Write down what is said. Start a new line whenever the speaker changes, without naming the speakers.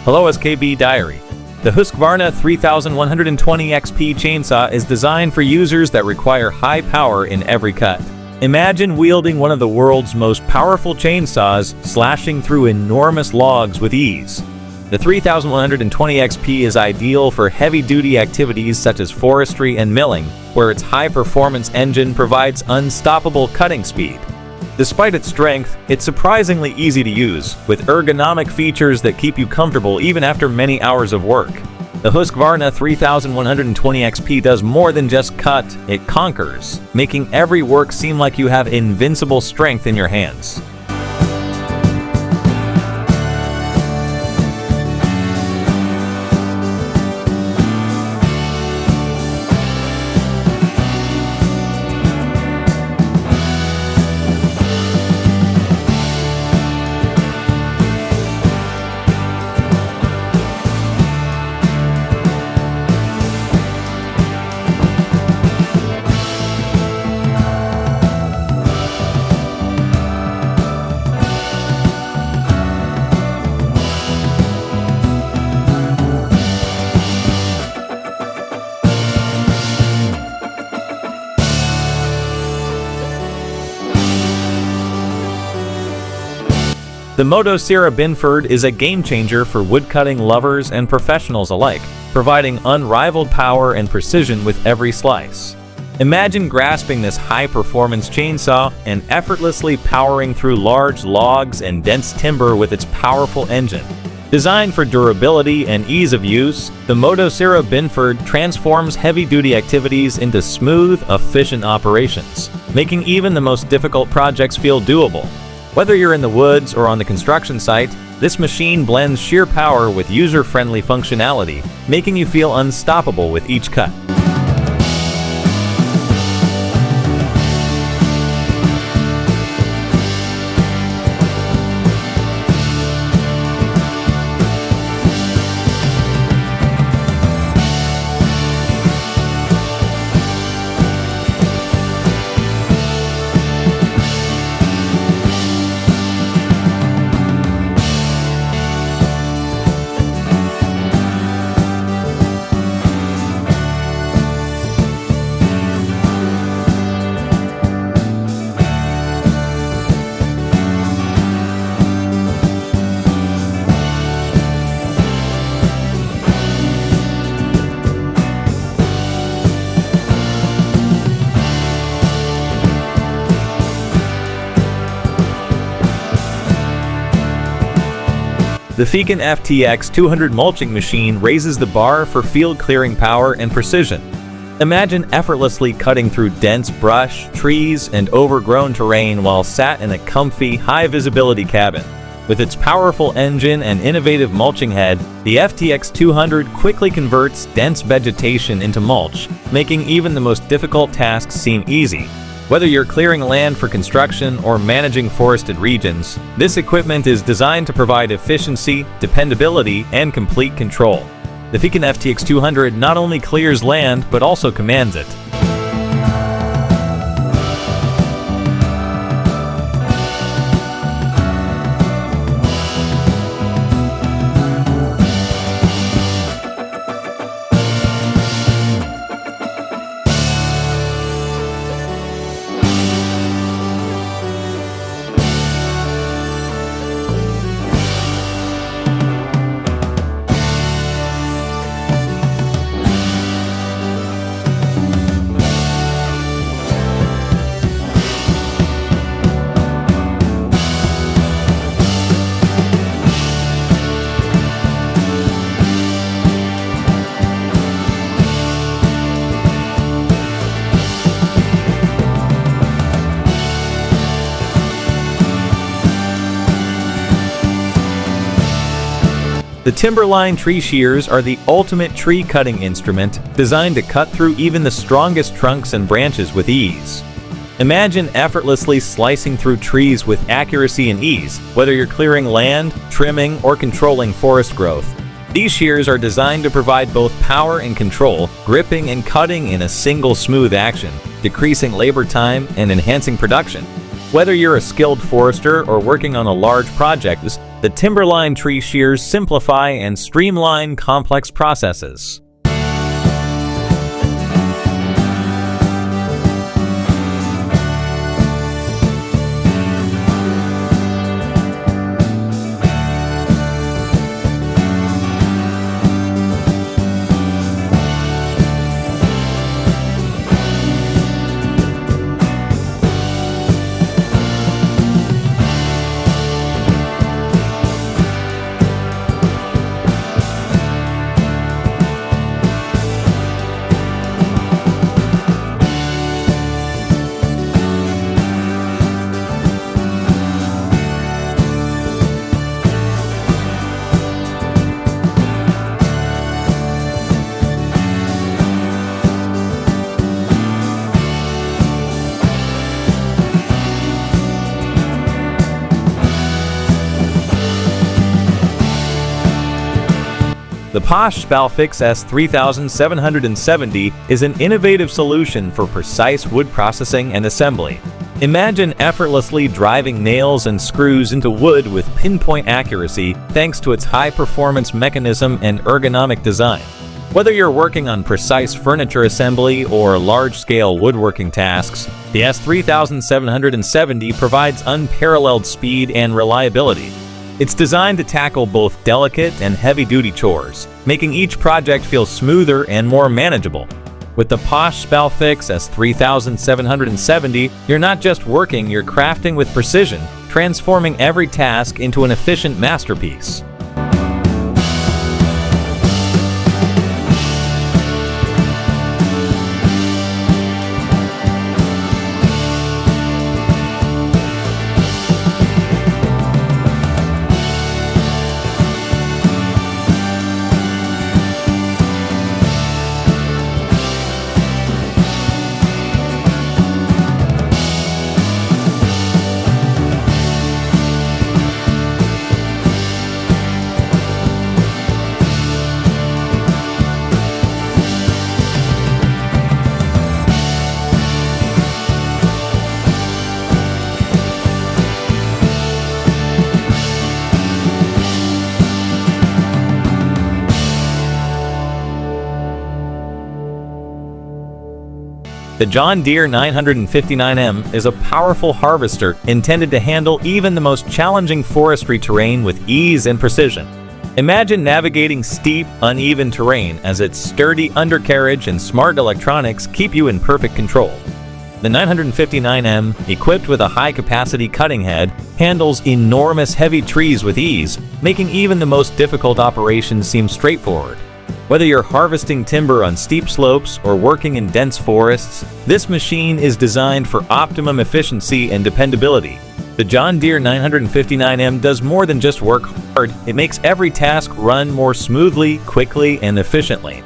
Hello SKB Diary. The Husqvarna 3120 XP chainsaw is designed for users that require high power in every cut. Imagine wielding one of the world's most powerful chainsaws, slashing through enormous logs with ease. The 3120 XP is ideal for heavy-duty activities such as forestry and milling, where its high-performance engine provides unstoppable cutting speed. Despite its strength, it's surprisingly easy to use, with ergonomic features that keep you comfortable even after many hours of work. The Husqvarna 3120 XP does more than just cut, it conquers, making every work seem like you have invincible strength in your hands. The Motosierra Binford is a game-changer for woodcutting lovers and professionals alike, providing unrivaled power and precision with every slice. Imagine grasping this high-performance chainsaw and effortlessly powering through large logs and dense timber with its powerful engine. Designed for durability and ease of use, the Motosierra Binford transforms heavy-duty activities into smooth, efficient operations, making even the most difficult projects feel doable. Whether you're in the woods or on the construction site, this machine blends sheer power with user-friendly functionality, making you feel unstoppable with each cut. The Fekin FTX 200 mulching machine raises the bar for field clearing power and precision. Imagine effortlessly cutting through dense brush, trees, and overgrown terrain while sat in a comfy, high-visibility cabin. With its powerful engine and innovative mulching head, the FTX 200 quickly converts dense vegetation into mulch, making even the most difficult tasks seem easy. Whether you're clearing land for construction or managing forested regions, this equipment is designed to provide efficiency, dependability, and complete control. The Fekin FTX 200 not only clears land, but also commands it. The Timberline tree shears are the ultimate tree cutting instrument, designed to cut through even the strongest trunks and branches with ease. Imagine effortlessly slicing through trees with accuracy and ease, whether you're clearing land, trimming, or controlling forest growth. These shears are designed to provide both power and control, gripping and cutting in a single smooth action, decreasing labor time and enhancing production. Whether you're a skilled forester or working on a large project, The Timberline tree shears simplify and streamline complex processes. The Bosch Spalfix S3770 is an innovative solution for precise wood processing and assembly. Imagine effortlessly driving nails and screws into wood with pinpoint accuracy thanks to its high-performance mechanism and ergonomic design. Whether you're working on precise furniture assembly or large-scale woodworking tasks, the S3770 provides unparalleled speed and reliability. It's designed to tackle both delicate and heavy-duty chores, making each project feel smoother and more manageable. With the Bosch Spalfix S3770, you're not just working, you're crafting with precision, transforming every task into an efficient masterpiece. The John Deere 959M is a powerful harvester intended to handle even the most challenging forestry terrain with ease and precision. Imagine navigating steep, uneven terrain as its sturdy undercarriage and smart electronics keep you in perfect control. The 959M, equipped with a high-capacity cutting head, handles enormous heavy trees with ease, making even the most difficult operations seem straightforward. Whether you're harvesting timber on steep slopes or working in dense forests, this machine is designed for optimum efficiency and dependability. The John Deere 959M does more than just work hard, it makes every task run more smoothly, quickly, and efficiently.